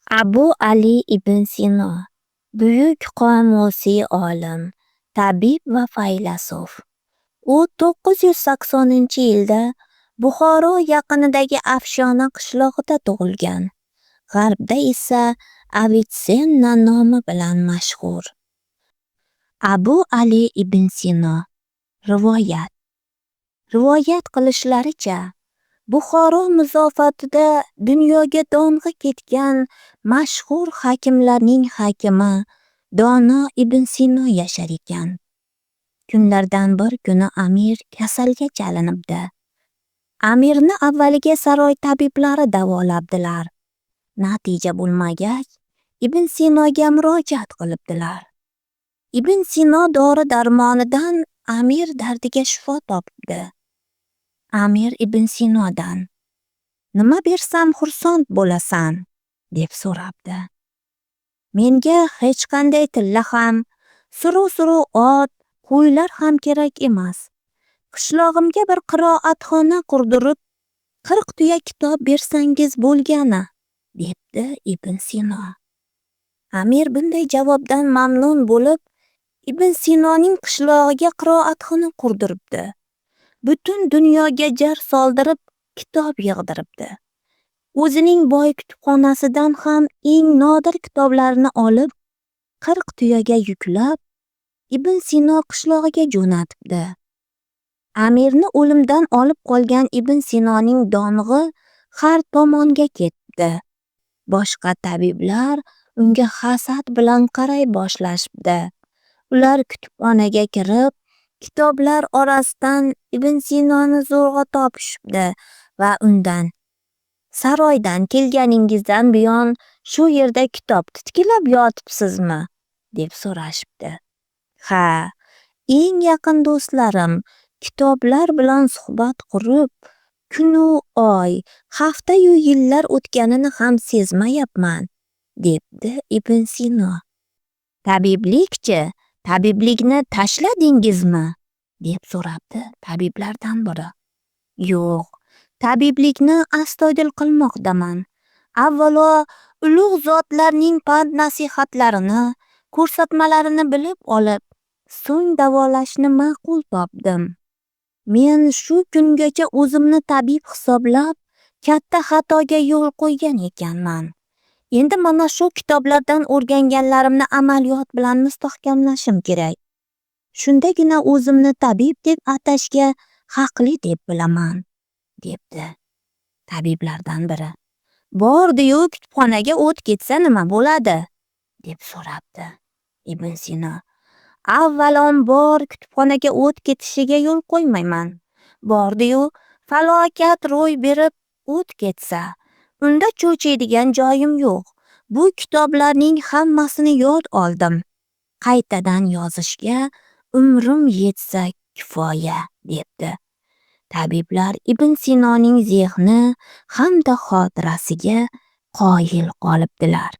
Abu Ali ibn Sino buyuk qomusiy olim, tabib va faylasuf. U 980-yilda Buxoro yaqinidagi Afshona qishlog'ida tug'ilgan. G'arbda esa Avitsenna nomi bilan mashhur. Abu Ali ibn Sino rivoyat qilishlaricha, Buxoro muzofatida dunyoga dong'i ketgan mashhur hakimlarning hakimi dono ibn Sino yashar ekan. Kunlardan bir kuni amir kasalga chalinibdi. Amirni avvaliga saroy tabiblari davolabdilar. Natija bo'lmagach, ibn Sinoga murojaat qilibdilar. Ibn Sino dori darmonidan amir dardiga shifo topibdi. Amir ibn Sinodan "Nima bersam xursand bo'lasan?" deb so'rabdi. "Menga hech qanday tilla ham, suruv ot, qo'ylar ham kerak emas. Qishlog'imga bir qiroatxona qurdirib, 40 tuya kitob bersangiz bo'lgani", debdi ibn Sino. Amir bunday javobdan mamnun bo'lib, ibn Sinoning qishlog'iga qiroatxona qurdiribdi. Butun dunyoga jar soldirib, kitob yig'diribdi. O'zining boy kutubxonasidan ham eng nodir kitoblarni olib, 40 tuyaga yuklab, ibn Sino qishlog'iga jo'natibdi. Amirni o'limdan olib qolgan ibn Sinoning dong'i har tomonga ketdi. Boshqa tabiblar unga hasad bilan qaray boshlashibdi. Ular kutubxonaga kirib, kitoblar orasidan ibn Sinoni zo'rg'a topishibdi va undan "Saroydan kelganingizdan buyon shu yerda kitob titkilab yotibsizmi?" deb so'rashibdi. "Ha, eng yaqin do'stlarim kitoblar bilan suhbat qurib, kunu oy, haftayu yillar o'tganini ham sezmayapman", debdi ibn Sino. Tabiblikni tashladingizmi?" deb so'rabdi tabiblardan biri. "Yo'q, tabiblikni astoydil qilmoqdaman. Avvalo ulug' zotlarning pand nasihatlarini, ko'rsatmalarini bilib olib, so'ng davolashni ma'qul topdim. Men shu kungacha o'zimni tabib hisoblab, katta xatoga yo'l qo'ygan ekanman. Endi mana shu kitoblardan o'rganganlarimni amaliyot bilan mustahkamlashim kerak. Shundagina o'zimni tabib deb atashga haqli deb bilaman", debdi tabiblardan biri. "Bordi-yu kutubxonaga o't ketsa nima bo'ladi?" deb so'rabdi ibn Sino. "Avvalambor kutubxonaga o't ketishiga yo'l qo'ymayman. Bordi-yu falokat ro'y berib o't ketsa, unda cho'chiydigan joyim yo'q. Bu kitoblarning hammasini yod oldim. Qaytadan yozishga umrim yetsa kifoya", debdi. Tabiblar ibn Sinoning zehni hamda xotirasiga qoyil qolibdilar.